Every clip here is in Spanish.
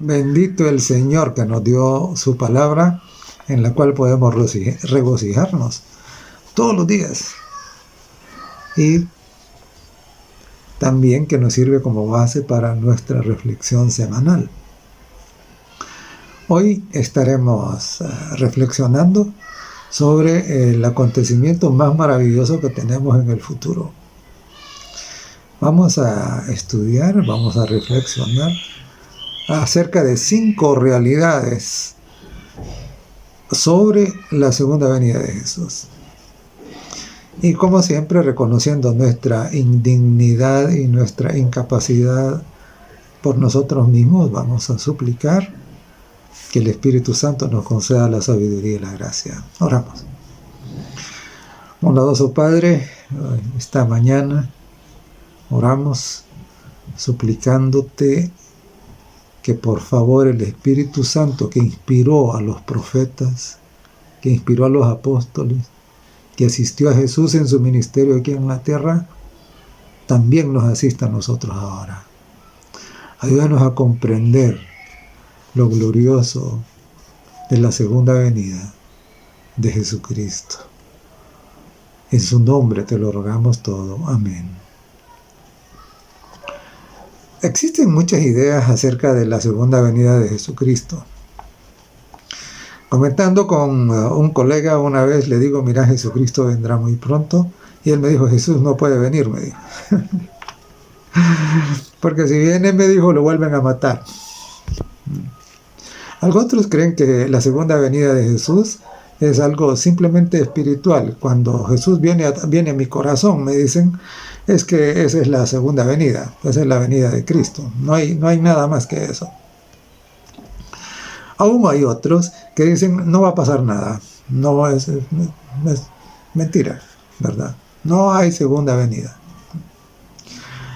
Bendito el Señor que nos dio su palabra en la cual podemos regocijarnos todos los días. Y también que nos sirve como base para nuestra reflexión semanal. Hoy estaremos reflexionando sobre el acontecimiento más maravilloso que tenemos en el futuro. Vamos a estudiar, vamos a reflexionar acerca de 5 realidades sobre la segunda venida de Jesús. Y como siempre, reconociendo nuestra indignidad y nuestra incapacidad por nosotros mismos, vamos a suplicar que el Espíritu Santo nos conceda la sabiduría y la gracia. Oramos. Bondadoso Padre, esta mañana oramos suplicándote que por favor el Espíritu Santo que inspiró a los profetas, que inspiró a los apóstoles, que asistió a Jesús en su ministerio aquí en la tierra, también nos asista a nosotros ahora. Ayúdanos a comprender lo glorioso de la segunda venida de Jesucristo. En su nombre te lo rogamos todo. Amén. Existen muchas ideas acerca de la segunda venida de Jesucristo. Comentando con un colega una vez, le digo, mira, Jesucristo vendrá muy pronto. Y él me dijo, Jesús no puede venir, me dijo. Porque si viene, me dijo, lo vuelven a matar. Otros creen que la segunda venida de Jesús es algo simplemente espiritual. Cuando Jesús viene a mi corazón, me dicen, es que esa es la segunda venida. Esa es la venida de Cristo. No hay nada más que eso. Aún hay otros que dicen, no va a pasar nada. No es mentira, ¿verdad? No hay segunda venida.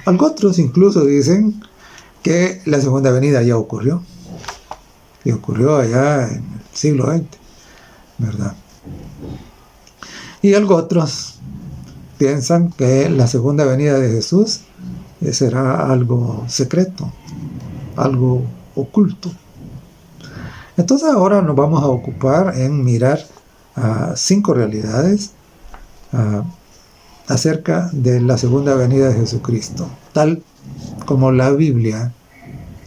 Otros incluso dicen que la segunda venida ya ocurrió. Y ocurrió allá en el siglo XX, ¿verdad? Y otros piensan que la segunda venida de Jesús será algo secreto, algo oculto. Entonces ahora nos vamos a ocupar en mirar 5 realidades acerca de la segunda venida de Jesucristo, tal como la Biblia,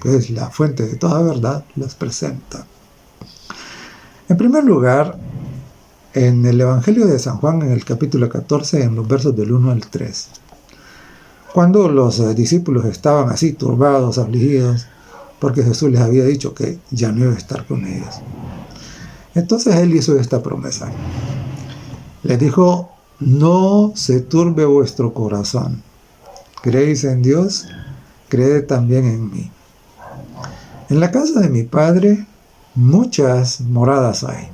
que es la fuente de toda verdad, las presenta. En primer lugar, en el Evangelio de San Juan, en el capítulo 14, en los versos del 1 al 3, cuando los discípulos estaban así, turbados, afligidos, porque Jesús les había dicho que ya no iba a estar con ellos. Entonces Él hizo esta promesa. Les dijo, no se turbe vuestro corazón. ¿Creéis en Dios? Creed también en mí. En la casa de mi Padre muchas moradas hay.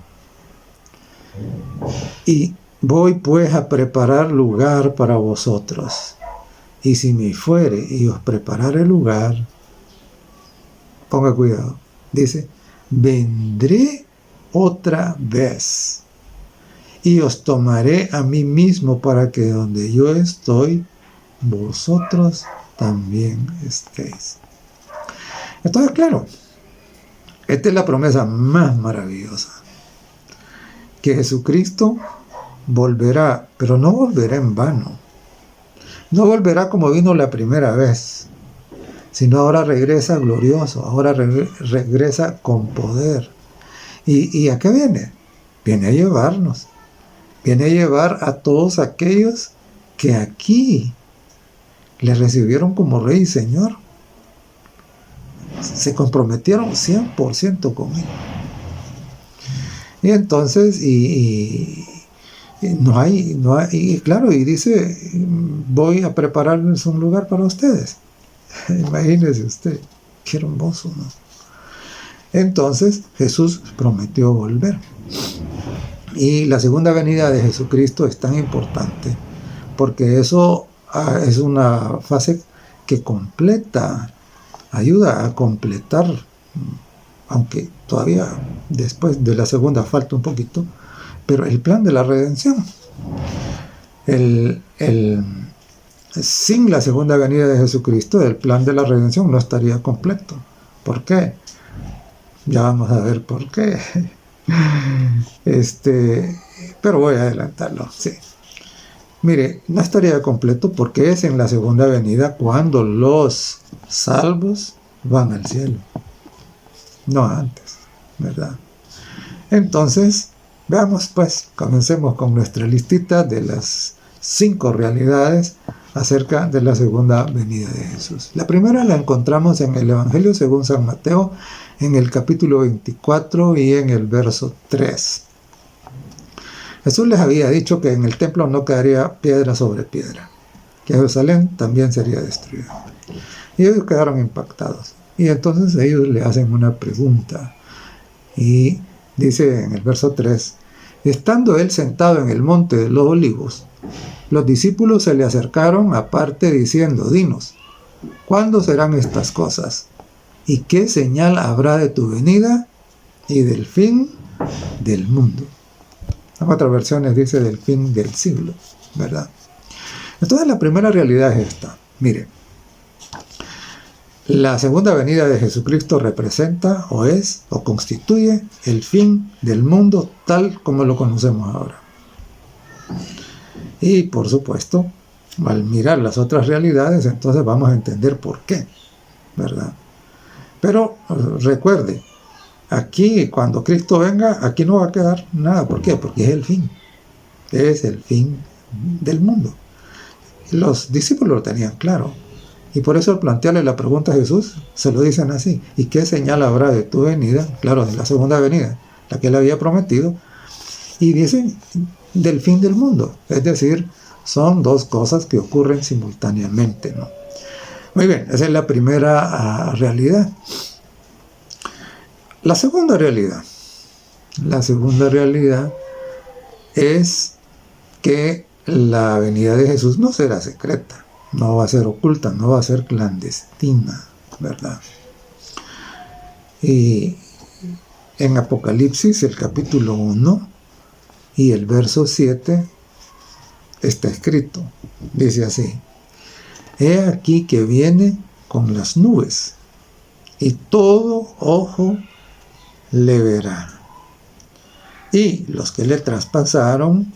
Y voy pues a preparar lugar para vosotros. Y si me fuere y os preparare lugar, ponga cuidado, dice, vendré otra vez y os tomaré a mí mismo para que donde yo estoy, vosotros también estéis. Entonces, claro, esta es la promesa más maravillosa, que Jesucristo volverá, pero no volverá en vano, no volverá como vino la primera vez, sino ahora regresa glorioso, ahora regresa con poder. ¿Y a qué viene? Viene a llevarnos, viene a llevar a todos aquellos que aquí le recibieron como Rey y Señor. Se comprometieron 100% con Él. Y entonces, no hay, y claro, y dice, voy a prepararles un lugar para ustedes. Imagínese usted, qué hermoso, ¿no? Entonces Jesús prometió volver. Y la segunda venida de Jesucristo es tan importante porque eso es una fase que completa, ayuda a completar, aunque todavía después de la segunda falta un poquito, pero el plan de la redención. Sin la segunda venida de Jesucristo, el plan de la redención no estaría completo. ¿Por qué? Ya vamos a ver por qué. Pero voy a adelantarlo, sí. Mire, no estaría completo porque es en la segunda venida cuando los salvos van al cielo, no antes, ¿verdad? Entonces, veamos pues, comencemos con nuestra listita de las 5 realidades acerca de la segunda venida de Jesús. La primera la encontramos en el Evangelio según San Mateo, en el capítulo 24 y en el verso 3. Jesús les había dicho que en el templo no quedaría piedra sobre piedra, que Jerusalén también sería destruida. Y ellos quedaron impactados. Y entonces ellos le hacen una pregunta. Y dice en el verso 3, estando él sentado en el monte de los olivos, los discípulos se le acercaron aparte diciendo, dinos, ¿cuándo serán estas cosas? ¿Y qué señal habrá de tu venida y del fin del mundo? En otras versiones dice del fin del siglo, ¿verdad? Entonces la primera realidad es esta. Mire, la segunda venida de Jesucristo representa o es o constituye el fin del mundo tal como lo conocemos ahora. Y por supuesto, al mirar las otras realidades, entonces vamos a entender por qué, ¿verdad? Pero recuerde, aquí cuando Cristo venga, aquí no va a quedar nada. ¿Por qué? Porque es el fin del mundo. Los discípulos lo tenían claro. Y por eso al plantearle la pregunta a Jesús, se lo dicen así. ¿Y qué señal habrá de tu venida? Claro, de la segunda venida, la que él había prometido. Y dicen del fin del mundo. Es decir, son dos cosas que ocurren simultáneamente, ¿no? Muy bien, esa es la primera realidad. La segunda realidad es que la venida de Jesús no será secreta, no va a ser oculta, no va a ser clandestina, ¿verdad? Y en Apocalipsis, el capítulo 1 y el verso 7, está escrito, dice así, he aquí que viene con las nubes, y todo ojo le verá. Y los que le traspasaron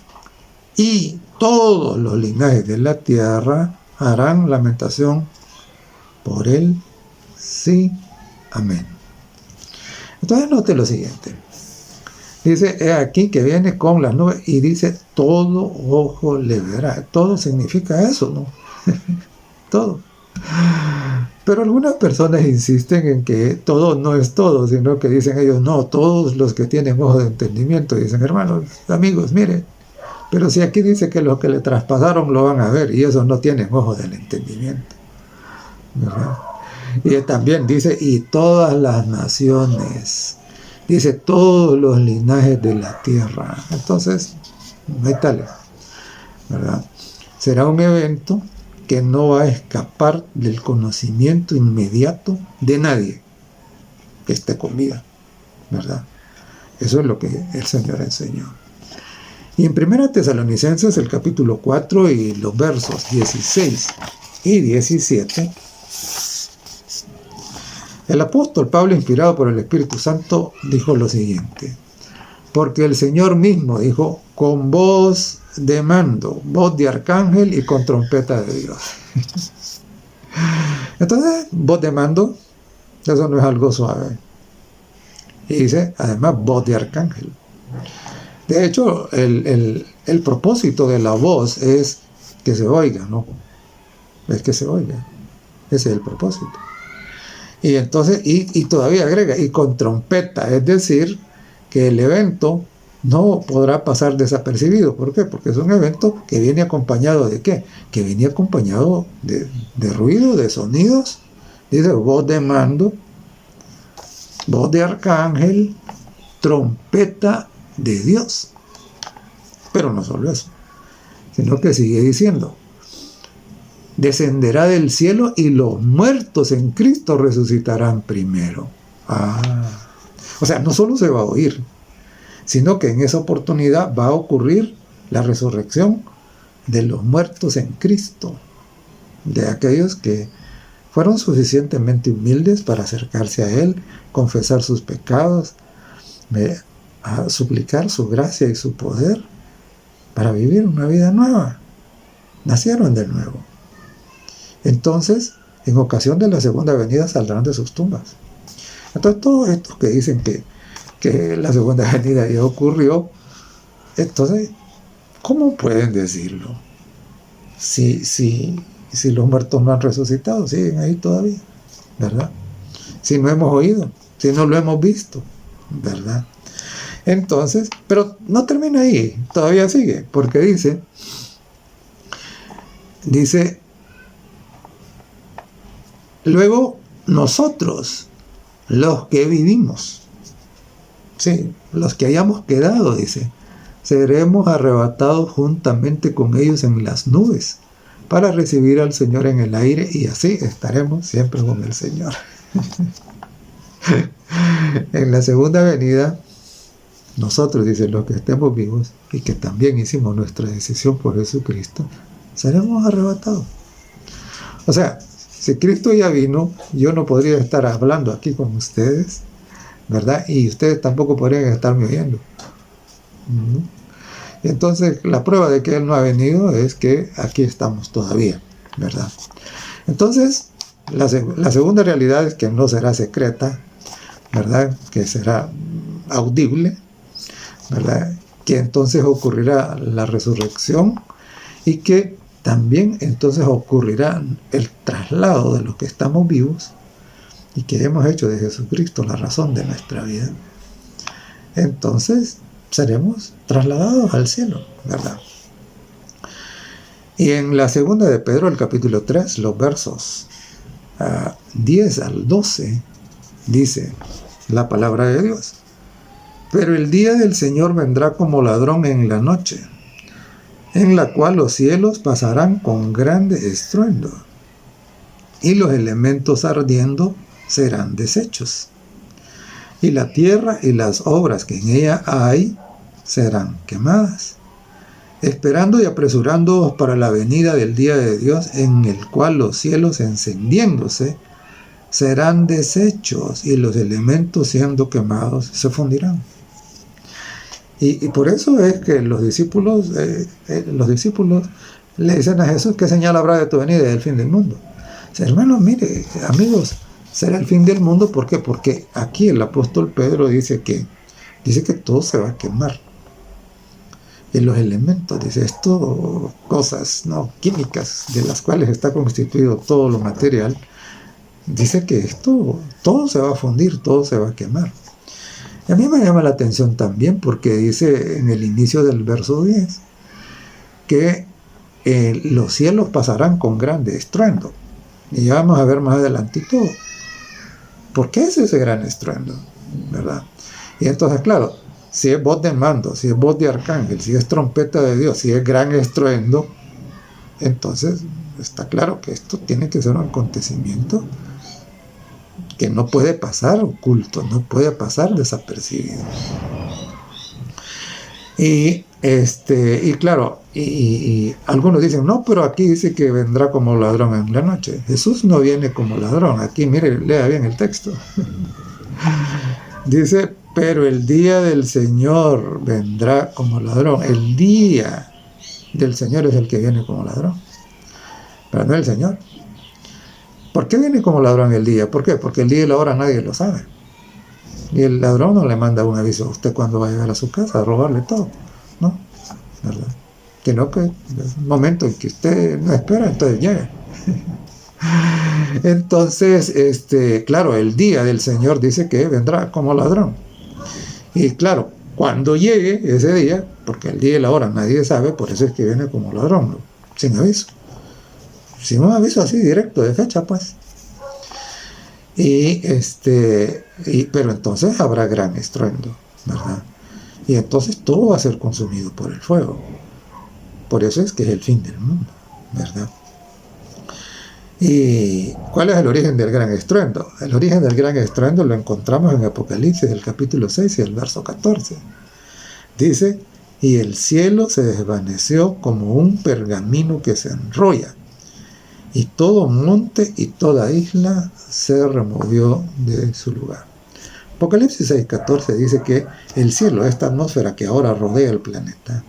y todos los linajes de la tierra harán lamentación por él. Sí, amén. Entonces note lo siguiente. Dice, he aquí que viene con las nubes y dice, todo ojo le verá. Todo significa eso, ¿no? Todo. Pero algunas personas insisten en que todo no es todo, sino que dicen ellos, no, todos los que tienen ojo de entendimiento, dicen, hermanos, amigos, miren, pero si aquí dice que los que le traspasaron lo van a ver, y esos no tienen ojo del entendimiento, ¿verdad? Y también dice, y todas las naciones, dice, todos los linajes de la tierra. Entonces, no hay tal, ¿verdad? Será un evento que no va a escapar del conocimiento inmediato de nadie que esté con vida, ¿verdad? Eso es lo que el Señor enseñó. Y en 1 Tesalonicenses, el capítulo 4 y los versos 16 y 17, el apóstol Pablo, inspirado por el Espíritu Santo, dijo lo siguiente, porque el Señor mismo dijo, con voz de mando, voz de arcángel y con trompeta de Dios. Entonces, voz de mando, eso no es algo suave. Y dice, además, voz de arcángel. De hecho, el propósito de la voz es que se oiga, ¿no? Es que se oiga. Ese es el propósito. Y entonces, y todavía agrega, y con trompeta, es decir, que el evento no podrá pasar desapercibido. ¿Por qué? Porque es un evento que viene acompañado de ¿qué? Que viene acompañado de ruido, de sonidos. Dice voz de mando, voz de arcángel, trompeta de Dios. Pero no solo eso, sino que sigue diciendo, descenderá del cielo y los muertos en Cristo resucitarán primero. O sea, no solo se va a oír, sino que en esa oportunidad va a ocurrir la resurrección de los muertos en Cristo, de aquellos que fueron suficientemente humildes para acercarse a Él, confesar sus pecados, a suplicar su gracia y su poder para vivir una vida nueva. Nacieron de nuevo. Entonces, en ocasión de la segunda venida saldrán de sus tumbas. Entonces, todos estos que dicen que la segunda venida ya ocurrió, entonces, ¿cómo pueden decirlo? Si los muertos no han resucitado, siguen ahí todavía, ¿verdad? Si no hemos oído, si no lo hemos visto, ¿verdad? Entonces, pero no termina ahí, todavía sigue, porque dice, luego nosotros, los que vivimos, sí, los que hayamos quedado, dice, seremos arrebatados juntamente con ellos en las nubes para recibir al Señor en el aire, y así estaremos siempre con el Señor. En la segunda venida, nosotros, dice, los que estemos vivos y que también hicimos nuestra decisión por Jesucristo, seremos arrebatados. O sea, si Cristo ya vino, yo no podría estar hablando aquí con ustedes, ¿verdad? Y ustedes tampoco podrían estarme oyendo. Entonces, la prueba de que Él no ha venido es que aquí estamos todavía, ¿verdad? Entonces, la segunda realidad es que no será secreta, ¿verdad? Que será audible, ¿verdad? Que entonces ocurrirá la resurrección y que también entonces ocurrirá el traslado de los que estamos vivos y que hemos hecho de Jesucristo la razón de nuestra vida. Entonces seremos trasladados al cielo, ¿verdad? Y en la segunda de Pedro, el capítulo 3, los versos 10 al 12, dice la palabra de Dios: pero el día del Señor vendrá como ladrón en la noche, en la cual los cielos pasarán con grande estruendo, y los elementos ardiendo serán deshechos, y la tierra y las obras que en ella hay serán quemadas, esperando y apresurándoos para la venida del día de Dios, en el cual los cielos encendiéndose serán deshechos, y los elementos siendo quemados se fundirán. Y por eso es que los discípulos le dicen a Jesús: ¿qué señal habrá de tu venida y del fin del mundo? O sea, hermanos, mire, amigos, será el fin del mundo. ¿Por qué? Porque aquí el apóstol Pedro dice que todo se va a quemar. Y los elementos, dice, esto, cosas no químicas de las cuales está constituido todo lo material, dice que esto, todo se va a fundir, todo se va a quemar. Y a mí me llama la atención también porque dice en el inicio del verso 10 que los cielos pasarán con grande estruendo. Y ya vamos a ver más adelantito por qué es ese gran estruendo, ¿verdad? Y entonces, claro, si es voz de mando, si es voz de arcángel, si es trompeta de Dios, si es gran estruendo, entonces está claro que esto tiene que ser un acontecimiento que no puede pasar oculto, no puede pasar desapercibido. Y claro, y algunos dicen, no, pero aquí dice que vendrá como ladrón en la noche. Jesús no viene como ladrón. Aquí, mire, lea bien el texto. Dice, pero el día del Señor vendrá como ladrón. El día del Señor es el que viene como ladrón, pero no el Señor. ¿Por qué viene como ladrón el día? ¿Por qué? Porque el día y la hora nadie lo sabe. Y el ladrón no le manda un aviso a usted cuando va a llegar a su casa a robarle todo, ¿no? ¿Verdad? Que no, que es un momento en que usted no espera, entonces llega. Entonces, claro, el día del Señor dice que vendrá como ladrón. Y claro, cuando llegue ese día, porque el día y la hora nadie sabe, por eso es que viene como ladrón, ¿no? Sin aviso. Sin un aviso así directo de fecha, pues. Pero entonces habrá gran estruendo, ¿verdad? Y entonces todo va a ser consumido por el fuego. Por eso es que es el fin del mundo, ¿verdad? ¿Y cuál es el origen del gran estruendo? El origen del gran estruendo lo encontramos en Apocalipsis, el capítulo 6 y el verso 14. Dice, y el cielo se desvaneció como un pergamino que se enrolla, y todo monte y toda isla se removió de su lugar. Apocalipsis 6:14 dice que el cielo, esta atmósfera que ahora rodea el planeta,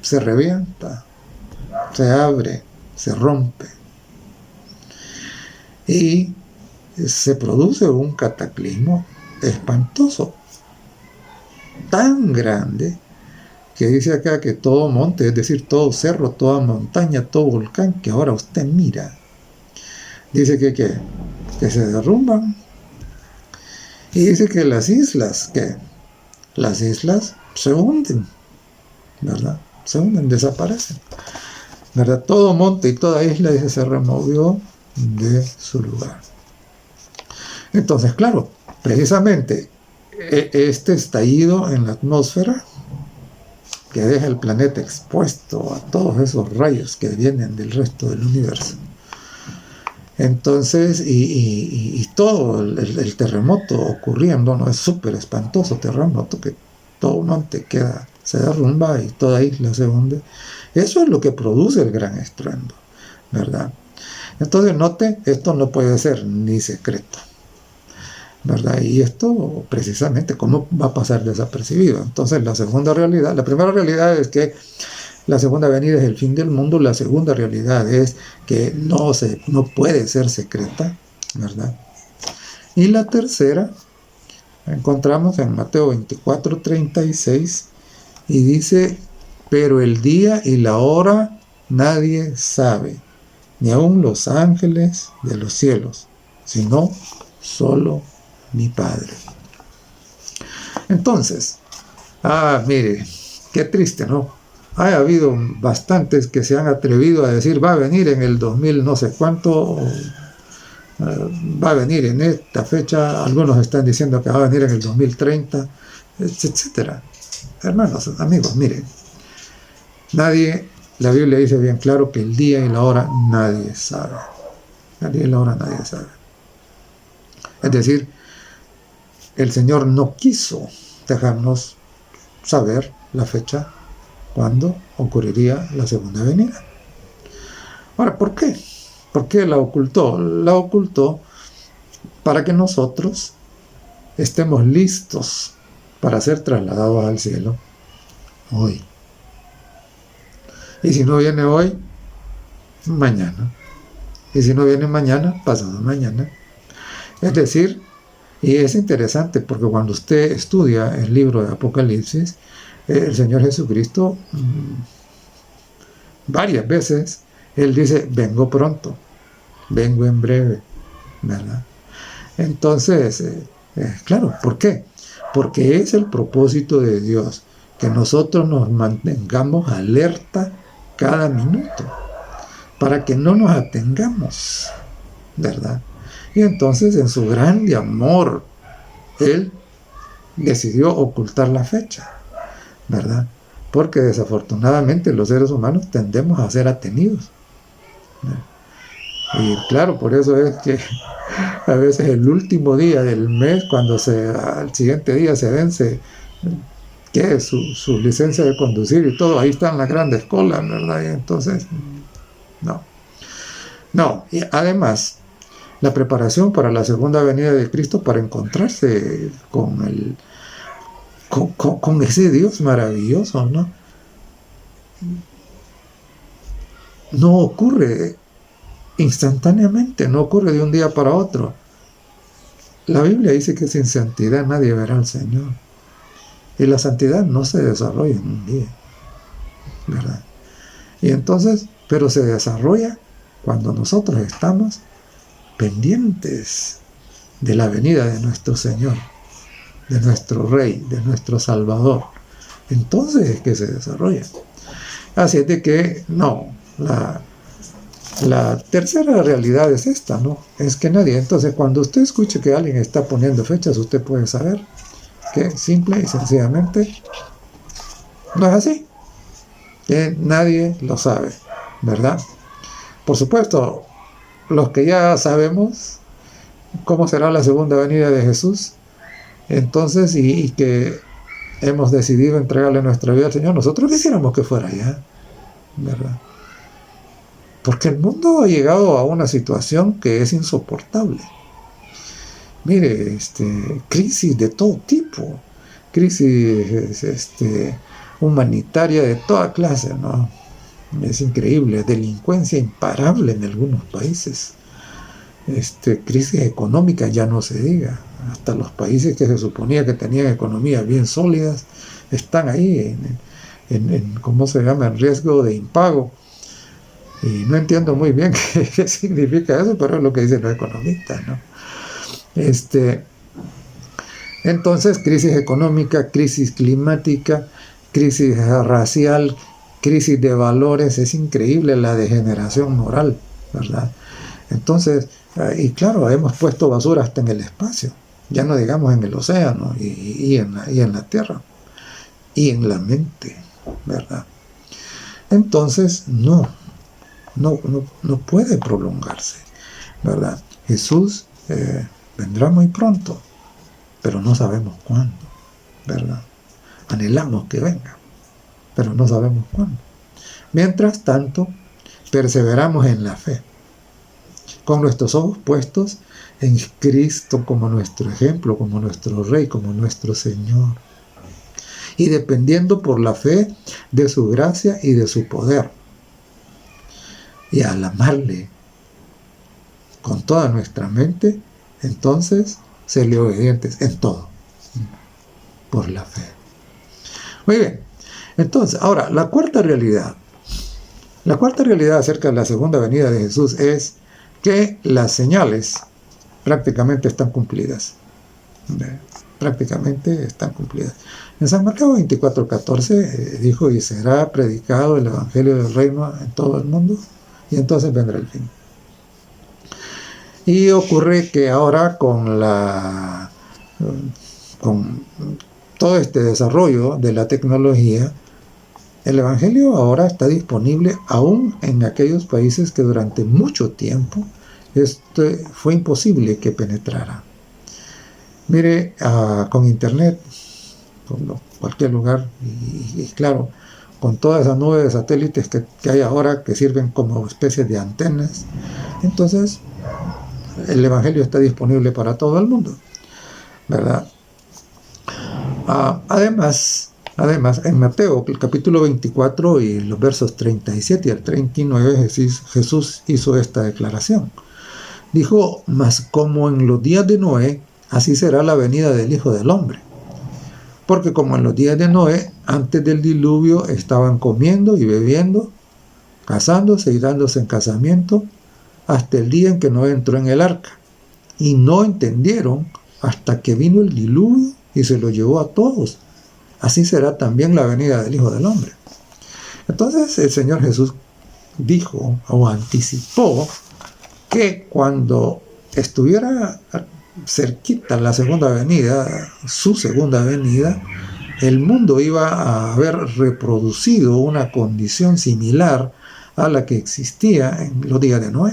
se revienta, se abre, se rompe. Y se produce un cataclismo espantoso, tan grande, que dice acá que todo monte, es decir, todo cerro, toda montaña, todo volcán que ahora usted mira, dice que se derrumban. Y dice que las islas se hunden, ¿verdad? Se hunden, desaparecen, ¿verdad? Todo monte y toda isla, dice, se removió de su lugar. Entonces, claro, precisamente este estallido en la atmósfera que deja el planeta expuesto a todos esos rayos que vienen del resto del universo. Entonces, y todo el terremoto ocurriendo, ¿no? Es súper espantoso terremoto, que todo monte se derrumba y toda isla se hunde. Eso es lo que produce el gran estruendo, ¿verdad? Entonces, note, esto no puede ser ni secreto, ¿verdad? Y esto, precisamente, ¿cómo va a pasar desapercibido? Entonces, la primera realidad es que la segunda venida es el fin del mundo. La segunda realidad es que no puede ser secreta, ¿verdad? Y la tercera, encontramos en Mateo 24:36, y dice, pero el día y la hora nadie sabe, ni aun los ángeles de los cielos, sino solo mi Padre. Entonces, mire, qué triste, ¿no? Ha habido bastantes que se han atrevido a decir, va a venir en el 2000 no sé cuánto, va a venir en esta fecha, algunos están diciendo que va a venir en el 2030, etcétera. Hermanos, amigos, miren, la Biblia dice bien claro que el día y la hora nadie sabe. El día y la hora nadie sabe. Es decir, el Señor no quiso dejarnos saber la fecha cuando ocurriría la segunda venida. Ahora, ¿por qué? ¿Por qué la ocultó? La ocultó para que nosotros estemos listos para ser trasladados al cielo hoy. Y si no viene hoy, mañana. Y si no viene mañana, pasado mañana. Es decir, y es interesante porque cuando usted estudia el libro de Apocalipsis, el Señor Jesucristo varias veces Él dice, vengo pronto, vengo en breve, ¿verdad? Entonces, claro, ¿por qué? Porque es el propósito de Dios que nosotros nos mantengamos alerta cada minuto, para que no nos atengamos, ¿verdad? Y entonces, en su grande amor, Él decidió ocultar la fecha, ¿verdad? Porque desafortunadamente los seres humanos tendemos a ser atenidos, ¿verdad? Y claro, por eso es que a veces el último día del mes, cuando al siguiente día se vence su licencia de conducir y todo, ahí están las grandes colas, ¿verdad? Y entonces, no. Y además, la preparación para la segunda venida de Cristo, para encontrarse con ese Dios maravilloso, ¿no? No ocurre instantáneamente, no ocurre de un día para otro. La Biblia dice que sin santidad nadie verá al Señor. Y la santidad no se desarrolla en un día, ¿verdad? Y entonces, pero se desarrolla cuando nosotros estamos pendientes de la venida de nuestro Señor, de nuestro Rey, de nuestro Salvador. Entonces es que se desarrolla. Así es de que, la tercera realidad es esta, ¿no? Es que nadie, entonces cuando usted escuche que alguien está poniendo fechas, usted puede saber que simple y sencillamente no es así, que nadie lo sabe, ¿verdad? Por supuesto, los que ya sabemos cómo será la segunda venida de Jesús, entonces, y que hemos decidido entregarle nuestra vida al Señor, nosotros quisiéramos que fuera ya, ¿verdad? Porque el mundo ha llegado a una situación que es insoportable. Mire, crisis de todo tipo, crisis humanitaria de toda clase, ¿no? Es increíble, delincuencia imparable en algunos países, crisis económica ya no se diga, hasta los países que se suponía que tenían economías bien sólidas están ahí ¿cómo se llama?, en riesgo de impago. Y no entiendo muy bien qué significa eso, pero es lo que dicen los economistas, ¿no? Entonces, crisis económica, crisis climática, crisis racial, crisis de valores, es increíble la degeneración moral, ¿verdad? Entonces, y claro, hemos puesto basura hasta en el espacio, ya no digamos en el océano y en la tierra, y en la mente, ¿verdad? Entonces, no puede prolongarse, ¿verdad? Jesús vendrá muy pronto, pero no sabemos cuándo, ¿verdad? Anhelamos que venga, pero no sabemos cuándo. Mientras tanto, perseveramos en la fe, con nuestros ojos puestos en Cristo como nuestro ejemplo, como nuestro Rey, como nuestro Señor, y dependiendo por la fe de su gracia y de su poder. Y al amarle con toda nuestra mente, entonces serle obedientes en todo, por la fe. Muy bien, entonces, ahora, la cuarta realidad acerca de la segunda venida de Jesús es que las señales prácticamente están cumplidas. Prácticamente están cumplidas. En San Mateo 24:14 dijo: y será predicado el evangelio del reino en todo el mundo, y entonces vendrá el fin. Y ocurre que ahora con todo este desarrollo de la tecnología, el evangelio ahora está disponible aún en aquellos países que durante mucho tiempo fue imposible que penetrara. Mire, con internet, con cualquier lugar, y claro, con toda esa nube de satélites que hay ahora, que sirven como especies de antenas, entonces el evangelio está disponible para todo el mundo, ¿verdad? Además, en Mateo, el capítulo 24 y los versos 37 al 39, Jesús hizo esta declaración. Dijo: mas como en los días de Noé, así será la venida del Hijo del Hombre. Porque como en los días de Noé, antes del diluvio, estaban comiendo y bebiendo, casándose y dándose en casamiento, hasta el día en que Noé entró en el arca. Y no entendieron hasta que vino el diluvio y se lo llevó a todos. Así será también la venida del Hijo del Hombre. Entonces el Señor Jesús dijo o anticipó que cuando estuviera cerquita la segunda venida, su segunda venida, el mundo iba a haber reproducido una condición similar a la que existía en los días de Noé.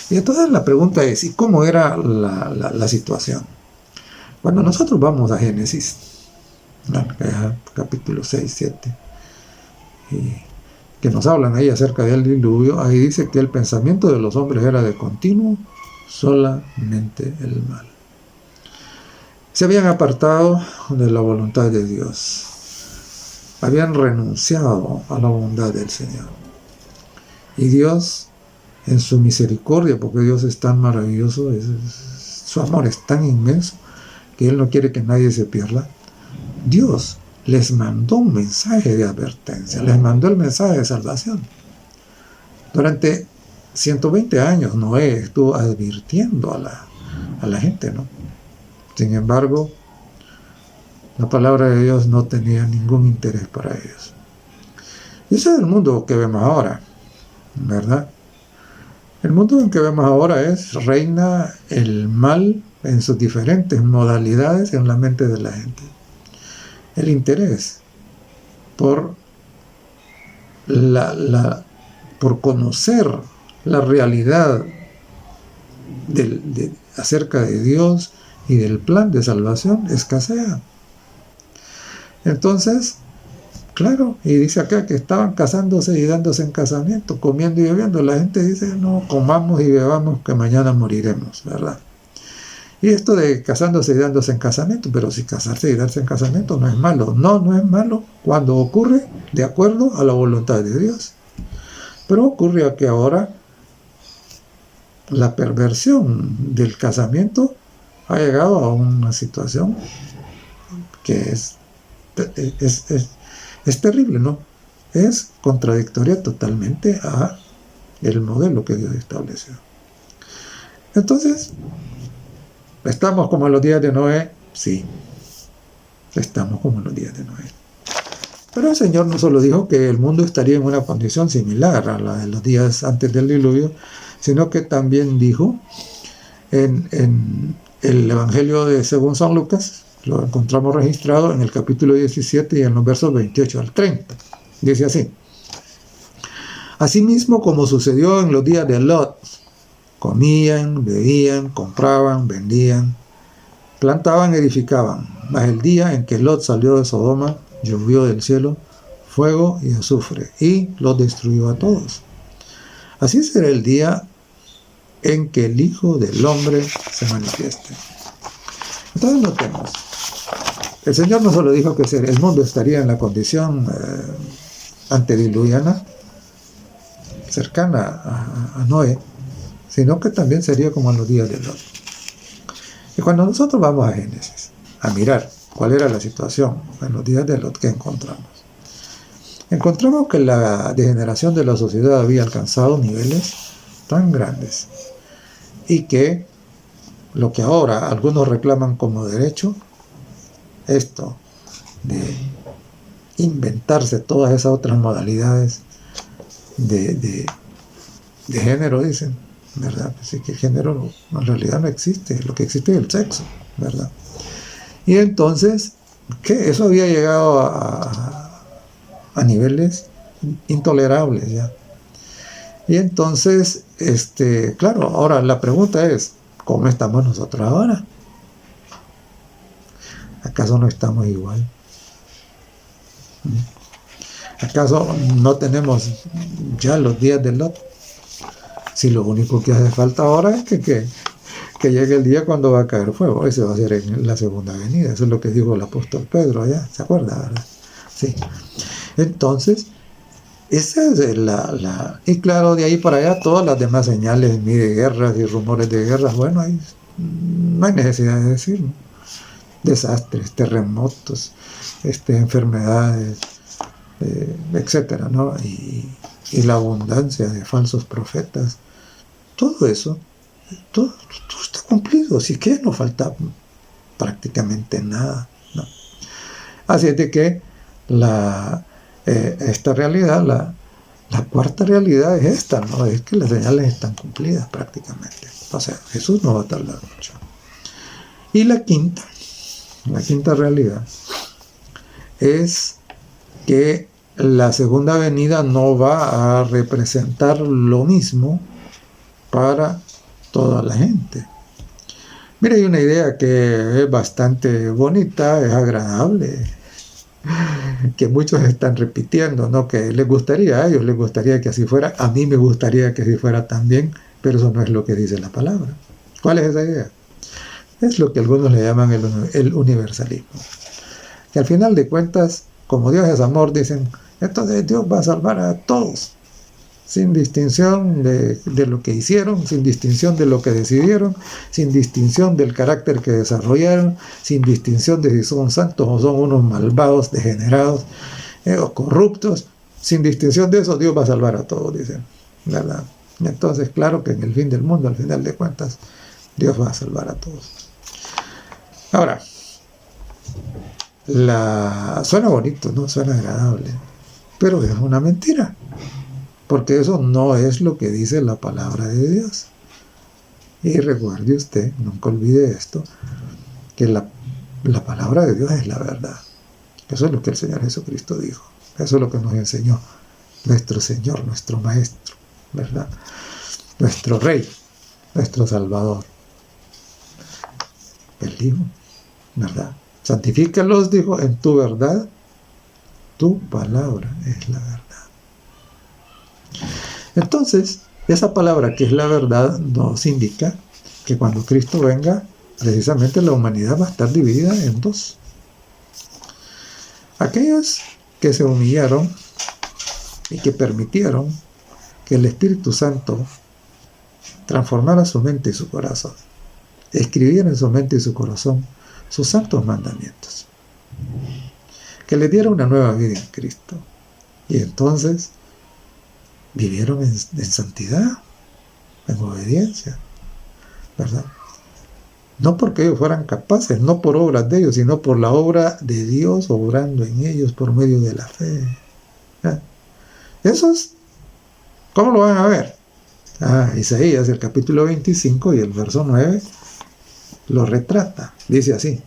Y entonces la pregunta es: ¿y cómo era la situación? Cuando nosotros vamos a Génesis, capítulo 6, 7, que nos hablan ahí acerca del diluvio, ahí dice que el pensamiento de los hombres era de continuo solamente el mal. Se habían apartado de la voluntad de Dios, habían renunciado a la bondad del Señor. Y Dios, en su misericordia, porque Dios es tan maravilloso, su amor es tan inmenso, que Él no quiere que nadie se pierda, Dios les mandó un mensaje de advertencia, les mandó el mensaje de salvación. Durante 120 años Noé estuvo advirtiendo a la gente, ¿no? Sin embargo, la palabra de Dios no tenía ningún interés para ellos. Y ese es el mundo que vemos ahora, ¿verdad? El mundo en que vemos ahora reina el mal en sus diferentes modalidades en la mente de la gente. El interés por conocer la realidad acerca de Dios y del plan de salvación escasea. Entonces, Claro, y dice acá que estaban casándose y dándose en casamiento, comiendo y bebiendo. La gente dice, no, comamos y bebamos que mañana moriremos, ¿verdad? Y esto de casándose y dándose en casamiento, pero si casarse y darse en casamiento no es malo. No, no es malo cuando ocurre de acuerdo a la voluntad de Dios. Pero ocurre que ahora la perversión del casamiento ha llegado a una situación que es terrible, ¿no? Es contradictoria totalmente a el modelo que Dios estableció. Entonces, ¿estamos como en los días de Noé? Sí, estamos como en los días de Noé. Pero el Señor no solo dijo que el mundo estaría en una condición similar a la de los días antes del diluvio, sino que también dijo en el Evangelio de según San Lucas, lo encontramos registrado en el capítulo 17 y en los versos 28 al 30. Dice así: asimismo como sucedió en los días de Lot, comían, bebían, compraban, vendían, plantaban, edificaban. Mas el día en que Lot salió de Sodoma, llovió del cielo fuego y azufre, y los destruyó a todos. Así será el día en que el Hijo del Hombre se manifieste. Entonces notemos, el Señor no solo dijo que el mundo estaría en la condición antediluviana, cercana a Noé, sino que también sería como en los días de Lot. Y cuando nosotros vamos a Génesis a mirar cuál era la situación en los días de Lot, ¿qué encontramos? Encontramos que la degeneración de la sociedad había alcanzado niveles tan grandes y que lo que ahora algunos reclaman como derecho, esto de inventarse todas esas otras modalidades de género, dicen, ¿verdad? Así que el género en realidad no existe, lo que existe es el sexo, ¿verdad? Y entonces, ¿qué? Eso había llegado a niveles intolerables ya. Y entonces, claro, ahora la pregunta es, ¿cómo estamos nosotros ahora? ¿Acaso no estamos igual? ¿Acaso no tenemos ya los días de Lot? Si lo único que hace falta ahora es que llegue el día cuando va a caer fuego. Ese va a ser en la segunda venida. Eso es lo que dijo el apóstol Pedro allá. ¿Se acuerda, verdad? Sí. Entonces, esa es y claro, de ahí para allá todas las demás señales de guerras y rumores de guerras, bueno, ahí no hay necesidad de decirlo. Desastres, terremotos, enfermedades, etcétera, ¿no? Y la abundancia de falsos profetas, todo eso, todo está cumplido, así que no falta prácticamente nada, ¿no? Así es de que esta realidad, la cuarta realidad es esta, ¿no? Es que las señales están cumplidas prácticamente. O sea, Jesús no va a tardar mucho. Y la quinta realidad es que la segunda venida no va a representar lo mismo para toda la gente. Mira, hay una idea que es bastante bonita, es agradable, que muchos están repitiendo, ¿no? Que les gustaría, a ellos les gustaría que así fuera, a mí me gustaría que así fuera también, pero eso no es lo que dice la palabra. ¿Cuál es esa idea? Es lo que algunos le llaman el universalismo. Que al final de cuentas, como Dios es amor, dicen, entonces Dios va a salvar a todos, sin distinción de lo que hicieron, sin distinción de lo que decidieron, sin distinción del carácter que desarrollaron, sin distinción de si son santos o son unos malvados, degenerados o corruptos, sin distinción de eso, Dios va a salvar a todos, dicen, ¿verdad? Entonces, claro que en el fin del mundo, al final de cuentas, Dios va a salvar a todos. Ahora, suena bonito, ¿no? Suena agradable, pero es una mentira, porque eso no es lo que dice la palabra de Dios. Y recuerde usted, nunca olvide esto, que la palabra de Dios es la verdad. Eso es lo que el Señor Jesucristo dijo. Eso es lo que nos enseñó nuestro Señor, nuestro Maestro, ¿verdad? Nuestro Rey, nuestro Salvador. Él dijo, ¿verdad? Santifícalos, dijo, en tu verdad. tu palabra es la verdad. Entonces, esa palabra que es la verdad nos indica que cuando Cristo venga, precisamente la humanidad va a estar dividida en dos. Aquellos que se humillaron y que permitieron que el Espíritu Santo transformara su mente y su corazón, escribiera en su mente y su corazón sus santos mandamientos, que le diera una nueva vida en Cristo, y entonces vivieron en santidad, en obediencia, ¿verdad? No porque ellos fueran capaces, no por obras de ellos, sino por la obra de Dios obrando en ellos por medio de la fe. ¿Ya? Eso es, ¿cómo lo van a ver? Isaías, el capítulo 25 y el verso 9, lo retrata. Dice así: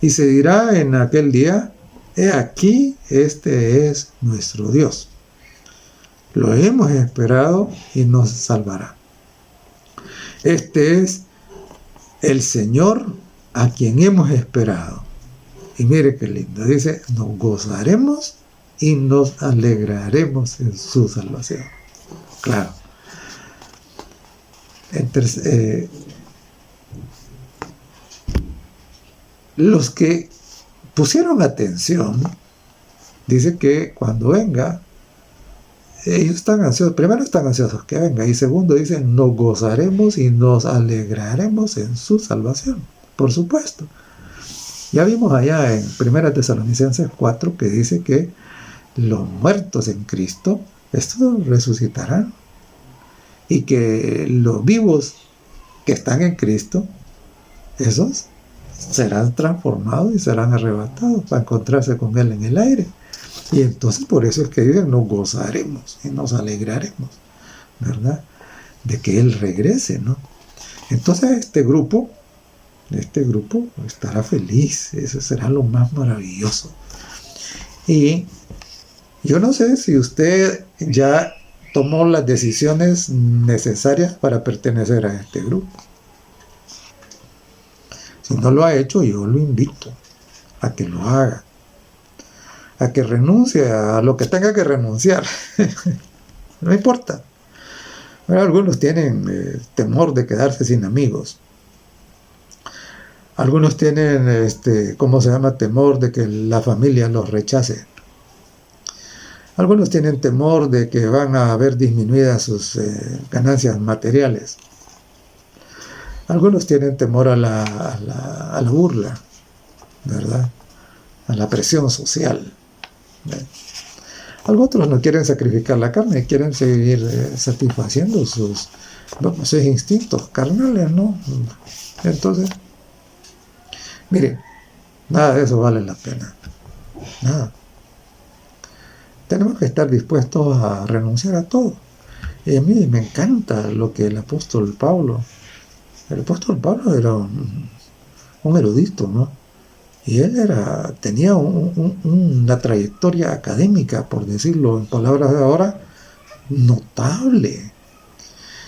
y se dirá en aquel día, he aquí, este es nuestro Dios. Lo hemos esperado y nos salvará. Este es el Señor a quien hemos esperado. Y mire qué lindo, dice, nos gozaremos y nos alegraremos en su salvación. Claro. Los que pusieron atención, dice que cuando venga, ellos están ansiosos. Primero están ansiosos que venga, y segundo dicen, nos gozaremos y nos alegraremos en su salvación. Por supuesto. Ya vimos allá en 1 Tesalonicenses 4 que dice que los muertos en Cristo, estos resucitarán, y que los vivos que están en Cristo, esos serán transformados y serán arrebatados para encontrarse con Él en el aire. Y entonces por eso es que dicen, nos gozaremos y nos alegraremos, ¿verdad? De que Él regrese, ¿no? Entonces este grupo estará feliz, eso será lo más maravilloso. Y yo no sé si usted ya tomó las decisiones necesarias para pertenecer a este grupo. Si no lo ha hecho, yo lo invito a que lo haga, a que renuncie a lo que tenga que renunciar. No importa. Bueno, algunos tienen temor de quedarse sin amigos. Algunos tienen, temor de que la familia los rechace. Algunos tienen temor de que van a ver disminuidas sus ganancias materiales. Algunos tienen temor a la burla, ¿verdad? A la presión social. Algunos no quieren sacrificar la carne, quieren seguir satisfaciendo sus instintos carnales, ¿no? Entonces, mire, nada de eso vale la pena. Nada. Tenemos que estar dispuestos a renunciar a todo. Y a mí me encanta lo que el apóstol Pablo era un erudito, ¿no? Y él tenía una trayectoria académica, por decirlo en palabras de ahora, notable.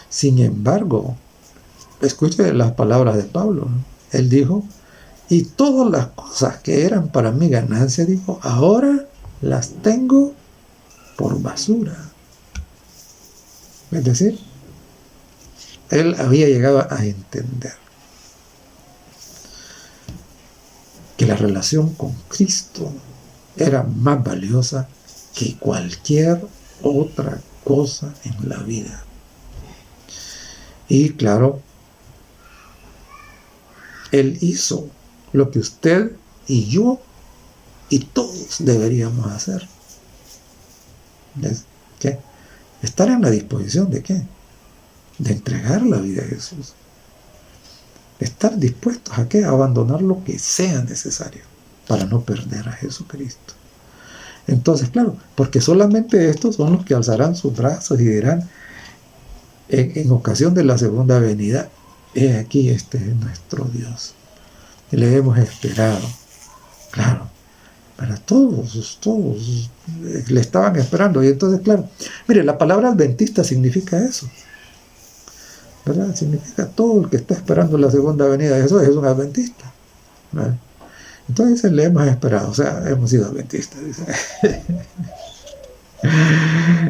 Sin embargo, escuche las palabras de Pablo, ¿no? Él dijo, y todas las cosas que eran para mi ganancia, dijo, ahora las tengo por basura. Es decir, él había llegado a entender que la relación con Cristo era más valiosa que cualquier otra cosa en la vida. Y claro, Él hizo lo que usted y yo y todos deberíamos hacer. ¿Qué? Estar en la disposición de ¿qué? De entregar la vida a Jesús. Estar dispuestos a ¿qué? A abandonar lo que sea necesario para no perder a Jesucristo. Entonces, claro, porque solamente estos son los que alzarán sus brazos y dirán en ocasión de la segunda venida, he aquí, este es nuestro Dios. Y le hemos esperado. Claro, para todos le estaban esperando. Y entonces, claro, mire, la palabra adventista significa eso, ¿verdad? Significa todo el que está esperando la segunda venida de Jesús es un adventista, ¿verdad? Entonces le hemos esperado, o sea, hemos sido adventistas, dice.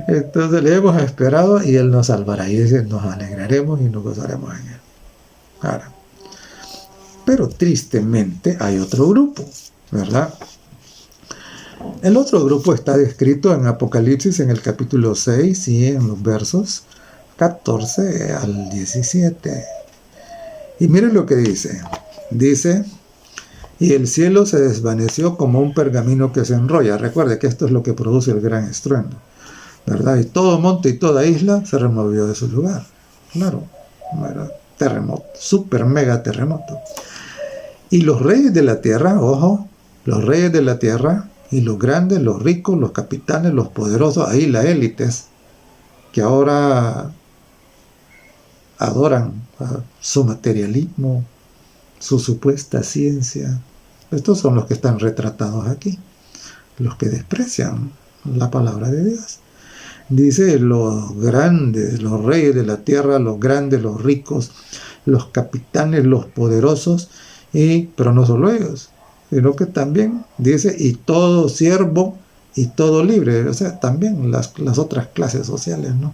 Entonces le hemos esperado y Él nos salvará. Y dice, nos alegraremos y nos gozaremos en Él. Ahora, pero tristemente hay otro grupo, ¿verdad? El otro grupo está descrito en Apocalipsis en el capítulo 6 y en los versos 14 al 17. Y miren lo que dice. Dice, y el cielo se desvaneció como un pergamino que se enrolla. Recuerde que esto es lo que produce el gran estruendo, ¿verdad? Y todo monte y toda isla se removió de su lugar. Claro, ¿verdad? Terremoto, super mega terremoto. Y los reyes de la tierra, ojo, los reyes de la tierra y los grandes, los ricos, los capitanes, los poderosos, ahí las élites, que ahora adoran su materialismo, su supuesta ciencia. Estos son los que están retratados aquí, los que desprecian la palabra de Dios. Dice, los grandes, los reyes de la tierra, los grandes, los ricos, los capitanes, los poderosos, pero no solo ellos, sino que también dice, y todo siervo y todo libre, o sea, también las otras clases sociales, ¿no?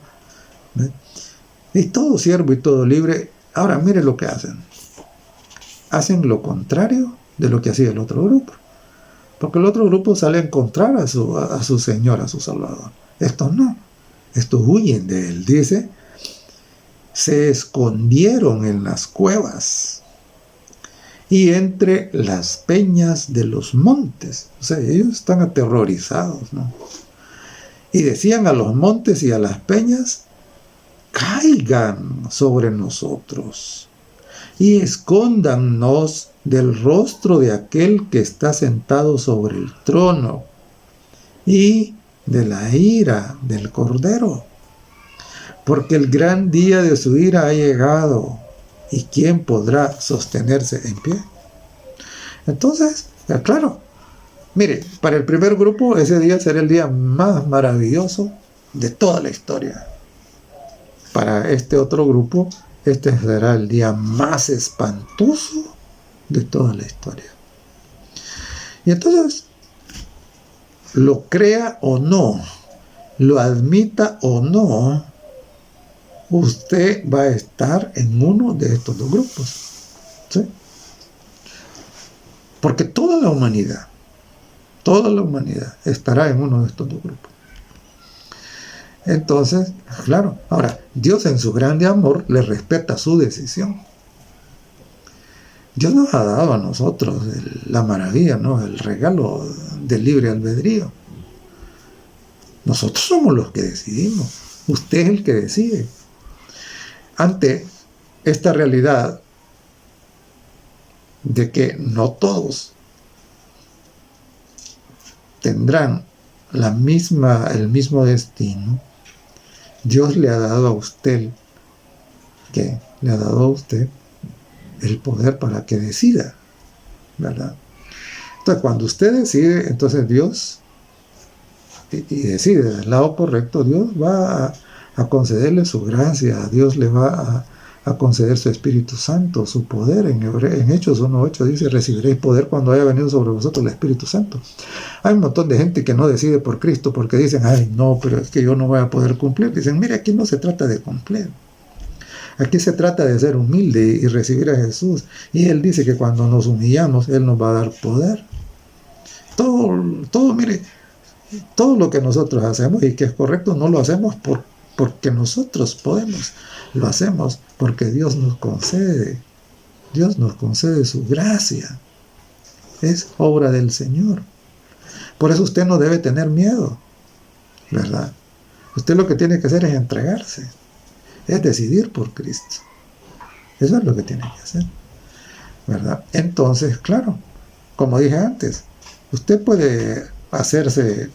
Y todo siervo y todo libre. Ahora mire lo que hacen. Hacen lo contrario de lo que hacía el otro grupo. Porque el otro grupo sale a encontrar a su Señor, a su Salvador. Estos no. Estos huyen de Él. Dice, se escondieron en las cuevas y entre las peñas de los montes. O sea, ellos están aterrorizados, ¿no? Y decían a los montes y a las peñas, caigan sobre nosotros y escóndannos del rostro de aquel que está sentado sobre el trono y de la ira del Cordero, porque el gran día de su ira ha llegado, y ¿quién podrá sostenerse en pie? Entonces, claro, mire, para el primer grupo ese día será el día más maravilloso de toda la historia. Para este otro grupo, este será el día más espantoso de toda la historia. Y entonces, lo crea o no, lo admita o no, usted va a estar en uno de estos dos grupos, ¿sí? Porque toda la humanidad estará en uno de estos dos grupos. Entonces, claro, ahora, Dios en su grande amor le respeta su decisión. Dios nos ha dado a nosotros la maravilla, ¿no? El regalo del libre albedrío. Nosotros somos los que decidimos. Usted es el que decide. Ante esta realidad de que no todos tendrán el mismo destino, Dios le ha dado a usted, ¿qué? Le ha dado a usted el poder para que decida, ¿verdad? Entonces, cuando usted decide, entonces Dios, y decide del lado correcto, Dios va a concederle su gracia, Dios le va a conceder su Espíritu Santo, su poder. En Hechos 1:8 dice, recibiréis poder cuando haya venido sobre vosotros el Espíritu Santo. Hay un montón de gente que no decide por Cristo porque dicen, ay, no, pero es que yo no voy a poder cumplir. Dicen, mire, aquí no se trata de cumplir. Aquí se trata de ser humilde y recibir a Jesús. Y Él dice que cuando nos humillamos, Él nos va a dar poder. Todo, mire, todo lo que nosotros hacemos y que es correcto, no lo hacemos porque nosotros podemos. Lo hacemos porque Dios nos concede. Dios nos concede su gracia. Es obra del Señor. Por eso usted no debe tener miedo, ¿verdad? Usted lo que tiene que hacer es entregarse. Es decidir por Cristo. Eso es lo que tiene que hacer, ¿verdad? Entonces, claro, como dije antes, usted puede hacerse,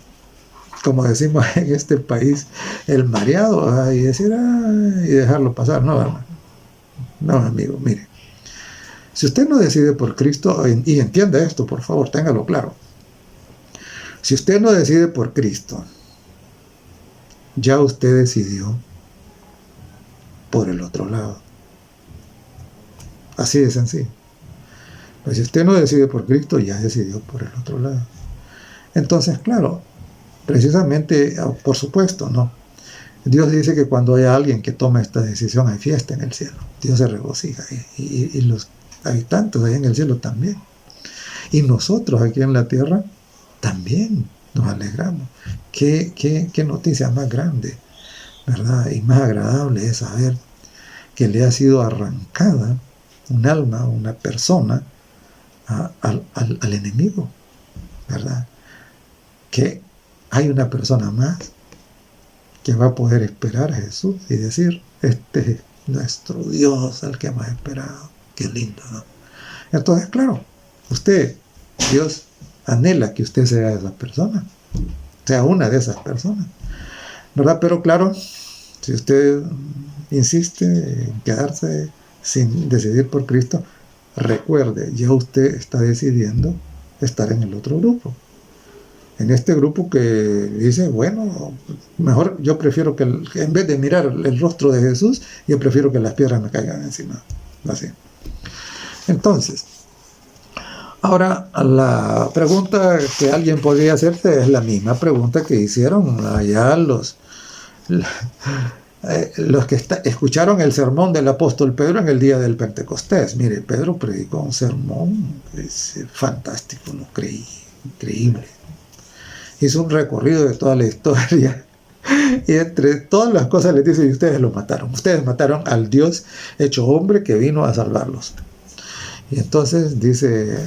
como decimos en este país, el mareado, y decir, y dejarlo pasar. No, hermano. No, amigo, mire. Si usted no decide por Cristo, y entienda esto, por favor, téngalo claro. Si usted no decide por Cristo, ya usted decidió por el otro lado. Así de sencillo. Pues si usted no decide por Cristo, ya decidió por el otro lado. Entonces, claro, precisamente, por supuesto, ¿no? Dios dice que cuando hay alguien que toma esta decisión, hay fiesta en el cielo. Dios se regocija y los habitantes ahí en el cielo también. Y nosotros aquí en la tierra también nos alegramos. ¿Qué noticia más grande, ¿verdad? Y más agradable es saber que le ha sido arrancada un alma, una persona, al enemigo, ¿verdad? Que hay una persona más que va a poder esperar a Jesús y decir, este es nuestro Dios al que hemos esperado. Qué lindo, ¿no? Entonces, claro, Dios anhela que usted sea esa persona, sea una de esas personas, ¿verdad? Pero claro, si usted insiste en quedarse sin decidir por Cristo, recuerde, ya usted está decidiendo estar en el otro grupo. En este grupo que dice, bueno, mejor yo prefiero que en vez de mirar el rostro de Jesús, yo prefiero que las piedras me caigan encima. Así. Entonces, ahora la pregunta que alguien podría hacerse es la misma pregunta que hicieron allá los que escucharon el sermón del apóstol Pedro en el día del Pentecostés. Mire, Pedro predicó un sermón fantástico, ¿no? Increíble. Hizo un recorrido de toda la historia y entre todas las cosas les dice, y ustedes lo mataron. Ustedes mataron al Dios hecho hombre que vino a salvarlos. Y entonces dice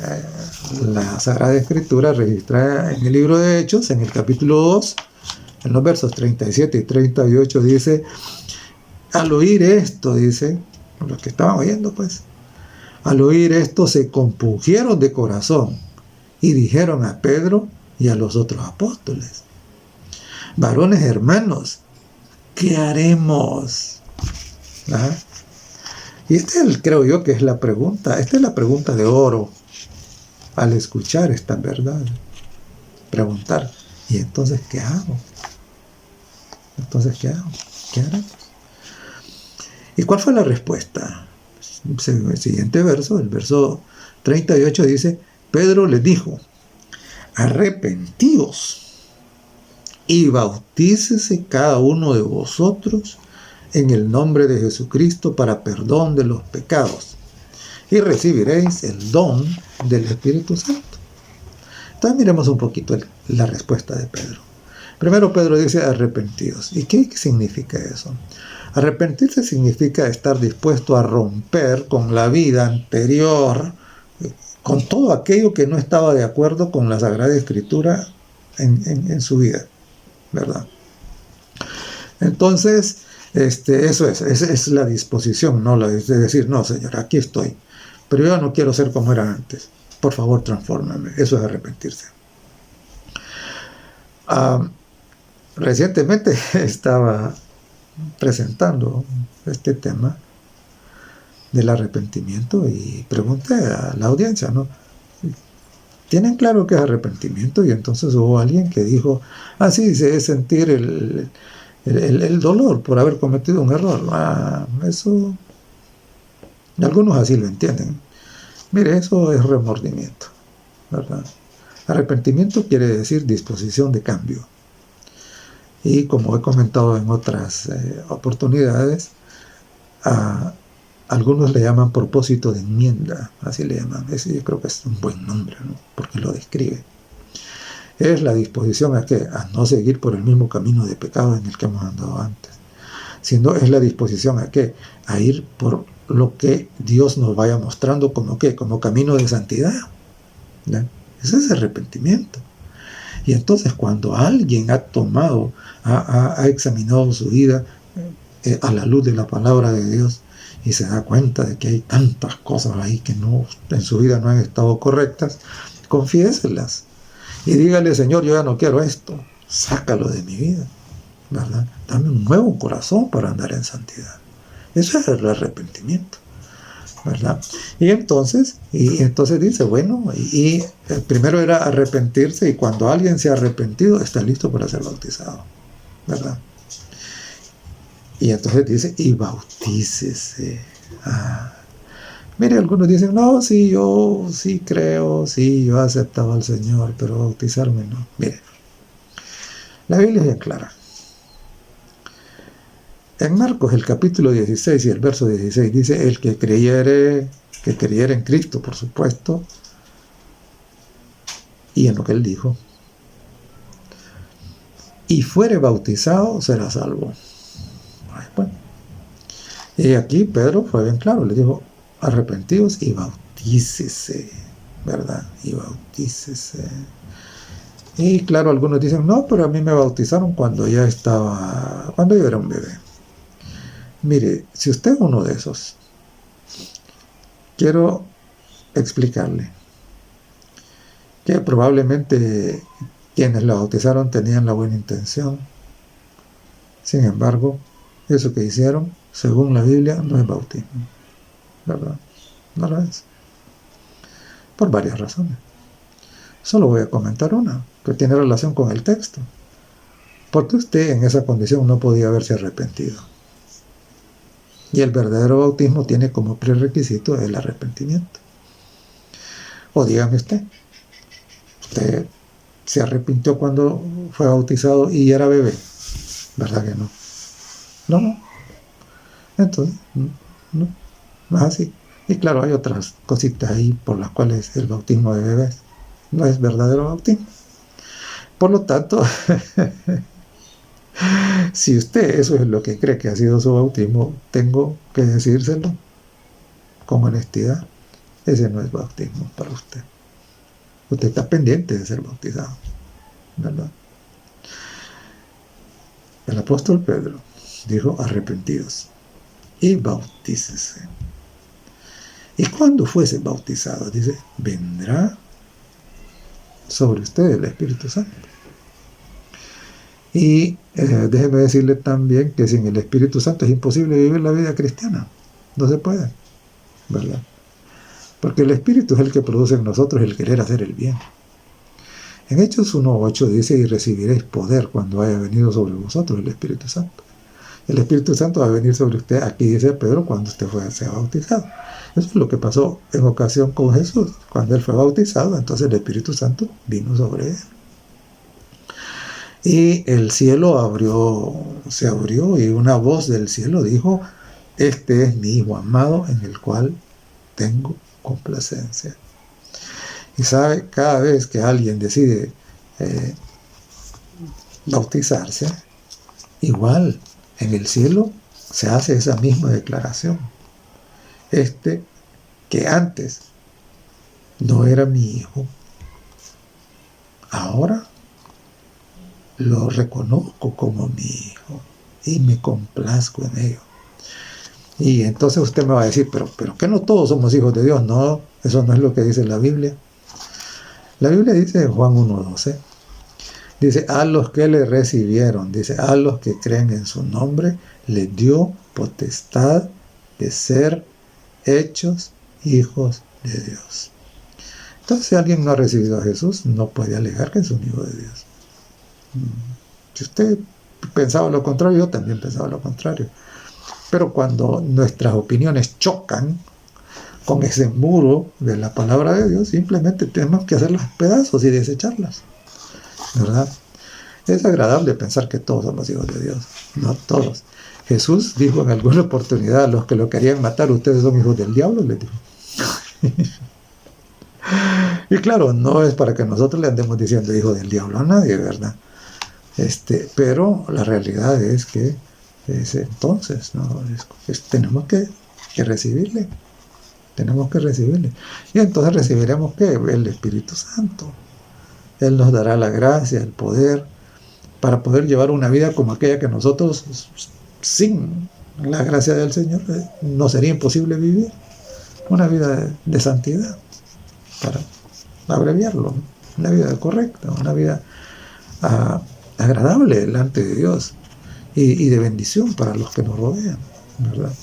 la Sagrada Escritura registrada en el libro de Hechos, en el capítulo 2, en los versos 37 y 38, dice, al oír esto, dice, los que estaban oyendo, pues, al oír esto se compungieron de corazón y dijeron a Pedro y a los otros apóstoles, varones hermanos, ¿qué haremos? ¿Ah? Y creo yo que es la pregunta, esta es la pregunta de oro al escuchar esta verdad. Preguntar, ¿y entonces qué hago? ¿Qué haremos? ¿Y cuál fue la respuesta? El siguiente verso, el verso 38 dice, Pedro les dijo, arrepentíos y bautícese cada uno de vosotros en el nombre de Jesucristo para perdón de los pecados y recibiréis el don del Espíritu Santo. Entonces miremos un poquito la respuesta de Pedro. Primero Pedro dice arrepentidos. ¿Y qué significa eso? Arrepentirse significa estar dispuesto a romper con la vida anterior, con todo aquello que no estaba de acuerdo con la Sagrada Escritura en su vida, ¿verdad? Entonces, eso es la disposición, ¿no? Es decir, no, Señor, aquí estoy, pero yo no quiero ser como era antes. Por favor, transfórmame. Eso es arrepentirse. Recientemente estaba presentando este tema del arrepentimiento y pregunté a la audiencia, ¿no? ¿Tienen claro qué es arrepentimiento? Y entonces hubo alguien que dijo, sí, es sentir el dolor por haber cometido un error. Eso, algunos así lo entienden. Mire, eso es remordimiento, ¿verdad? Arrepentimiento quiere decir disposición de cambio. Y como he comentado en otras oportunidades, algunos le llaman propósito de enmienda, así le llaman. Yo creo que es un buen nombre, ¿no? Porque lo describe. Es la disposición a no seguir por el mismo camino de pecado en el que hemos andado antes, sino es la disposición a ir por lo que Dios nos vaya mostrando como camino de santidad, ¿no? Ese es arrepentimiento. Y entonces cuando alguien ha tomado, ha examinado su vida a la luz de la palabra de Dios y se da cuenta de que hay tantas cosas ahí que en su vida no han estado correctas, confiéselas y dígale, Señor, yo ya no quiero esto, sácalo de mi vida, ¿verdad? Dame un nuevo corazón para andar en santidad. Eso es el arrepentimiento, ¿verdad? Y entonces dice, bueno, y primero era arrepentirse, y cuando alguien se ha arrepentido, está listo para ser bautizado, ¿verdad? Y entonces dice, y bautícese. Mire, algunos dicen, no, sí, yo sí creo, sí, yo aceptaba al Señor, pero bautizarme no. Mire, la Biblia es bien clara. En Marcos, el capítulo 16 y el verso 16 dice, el que creyere en Cristo, por supuesto, y en lo que él dijo, y fuere bautizado, será salvo. Bueno, y aquí Pedro fue bien claro, le dijo, arrepentidos y bautícese, ¿verdad? Y bautícese. Y claro, algunos dicen, no, pero a mí me bautizaron cuando yo era un bebé. Mire, si usted es uno de esos, quiero explicarle que probablemente quienes la bautizaron tenían la buena intención. Sin embargo, eso que hicieron, según la Biblia, no es bautismo, ¿verdad? No lo es. Por varias razones. Solo voy a comentar una, que tiene relación con el texto. Porque usted en esa condición no podía haberse arrepentido. Y el verdadero bautismo tiene como prerequisito el arrepentimiento. O dígame usted se arrepintió cuando fue bautizado y era bebé. ¿Verdad que no? No. Entonces, no es así. Y claro, hay otras cositas ahí por las cuales el bautismo de bebés no es verdadero bautismo. Por lo tanto, si usted eso es lo que cree que ha sido su bautismo, tengo que decírselo con honestidad. Ese no es bautismo para usted. Usted está pendiente de ser bautizado, ¿verdad? El apóstol Pedro dijo, arrepentidos y bautícese. Y cuando fuese bautizado, dice, vendrá sobre usted el Espíritu Santo. Y déjeme decirle también que sin el Espíritu Santo es imposible vivir la vida cristiana. No se puede, ¿verdad? Porque el Espíritu es el que produce en nosotros el querer hacer el bien. En Hechos 1:8 dice, y recibiréis poder cuando haya venido sobre vosotros el Espíritu Santo. El Espíritu Santo va a venir sobre usted, aquí dice Pedro, cuando usted sea bautizado. Eso es lo que pasó en ocasión con Jesús. Cuando él fue bautizado, entonces el Espíritu Santo vino sobre él. Y el cielo se abrió y una voz del cielo dijo, este es mi Hijo amado en el cual tengo complacencia. Y sabe, cada vez que alguien decide bautizarse, igual en el cielo se hace esa misma declaración. Este que antes no era mi hijo, ahora lo reconozco como mi hijo y me complazco en ello. Y entonces usted me va a decir, pero que no todos somos hijos de Dios. No, eso no es lo que dice la Biblia. La Biblia dice en Juan 1:12, dice, a los que le recibieron, dice, a los que creen en su nombre, les dio potestad de ser hechos hijos de Dios. Entonces, si alguien no ha recibido a Jesús, no puede alegar que es un hijo de Dios. Si usted pensaba lo contrario, yo también pensaba lo contrario. Pero cuando nuestras opiniones chocan con ese muro de la palabra de Dios, simplemente tenemos que hacerlas pedazos y desecharlas, ¿verdad? Es agradable pensar que todos somos hijos de Dios, no todos. Jesús dijo en alguna oportunidad a los que lo querían matar, ustedes son hijos del diablo, les dijo. Y claro, no es para que nosotros le andemos diciendo hijo del diablo a nadie, ¿verdad? Pero la realidad es que entonces, ¿no? Tenemos que recibirle. Tenemos que recibirle. Y entonces recibiremos ¿qué? El Espíritu Santo. Él nos dará la gracia, el poder, para poder llevar una vida como aquella que nosotros, sin la gracia del Señor, no sería imposible vivir. Una vida de santidad, para abreviarlo. Una vida correcta, una vida agradable delante de Dios y de bendición para los que nos rodean, ¿verdad?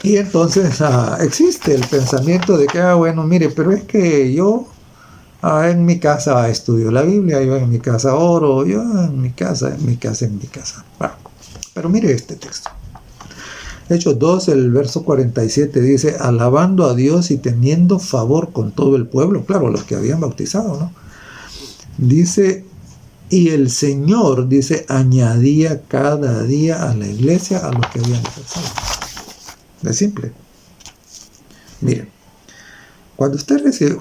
Y entonces existe el pensamiento de que, bueno, mire, pero es que yo en mi casa estudio la Biblia, yo en mi casa oro, yo en mi casa. Bueno, pero mire este texto. Hechos 2, el verso 47 dice, alabando a Dios y teniendo favor con todo el pueblo, claro, los que habían bautizado, ¿no? Dice, y el Señor, dice, añadía cada día a la iglesia a los que habían de ser salvos. Es simple. Miren, cuando usted se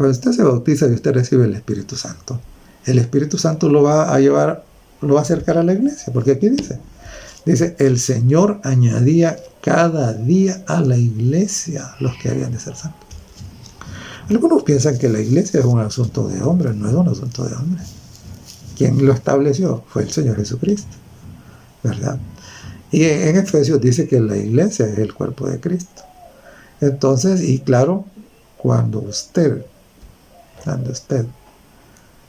bautiza y usted recibe el Espíritu Santo lo va a llevar, lo va a acercar a la iglesia, porque aquí dice, el Señor añadía cada día a la iglesia los que habían de ser santos. Algunos piensan que la iglesia es un asunto de hombres, no es un asunto de hombres. Quien lo estableció fue el Señor Jesucristo, ¿verdad? Y en Efesios dice que la iglesia es el cuerpo de Cristo. Entonces, y claro, cuando usted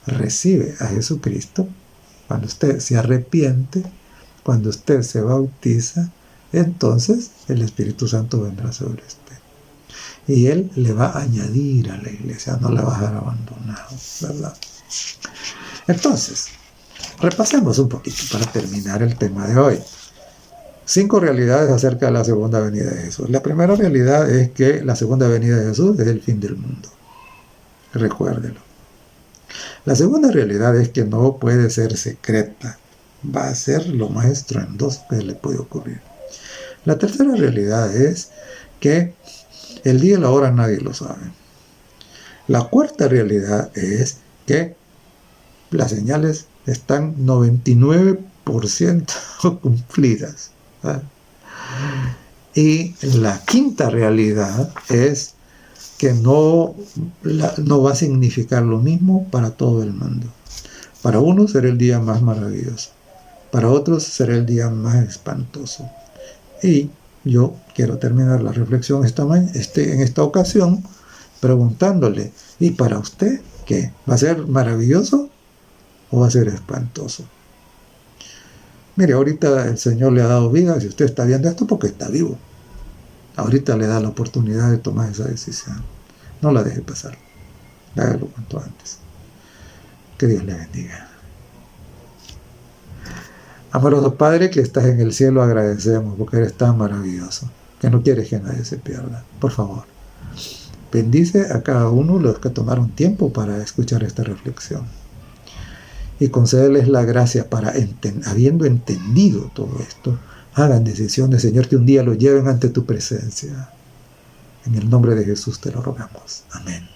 recibe a Jesucristo, cuando usted se arrepiente, cuando usted se bautiza, entonces el Espíritu Santo vendrá sobre usted. Y Él le va a añadir a la iglesia, no la va a dejar abandonado, ¿verdad? Entonces, repasemos un poquito para terminar el tema de hoy. 5 realidades acerca de la segunda venida de Jesús. La primera realidad es que la segunda venida de Jesús es el fin del mundo. Recuérdelo. La segunda realidad es que no puede ser secreta. Va a ser lo más estruendoso que le puede ocurrir. La tercera realidad es que el día y la hora nadie lo sabe. La cuarta realidad es que las señales están 99% cumplidas. ¿Verdad? Y la quinta realidad es que no va a significar lo mismo para todo el mundo. Para unos será el día más maravilloso, para otros será el día más espantoso. Y yo quiero terminar la reflexión en esta ocasión preguntándole, ¿y para usted qué? ¿Va a ser maravilloso o va a ser espantoso? Mire, ahorita el Señor le ha dado vida, si usted está viendo esto porque está vivo. Ahorita le da la oportunidad de tomar esa decisión. No la deje pasar. Hágalo cuanto antes. Que Dios le bendiga. Amoroso Padre que estás en el cielo, agradecemos porque eres tan maravilloso, que no quieres que nadie se pierda. Por favor, bendice a cada uno de los que tomaron tiempo para escuchar esta reflexión. Y concédeles la gracia para, habiendo entendido todo esto, hagan decisiones, Señor, que un día lo lleven ante tu presencia. En el nombre de Jesús te lo rogamos. Amén.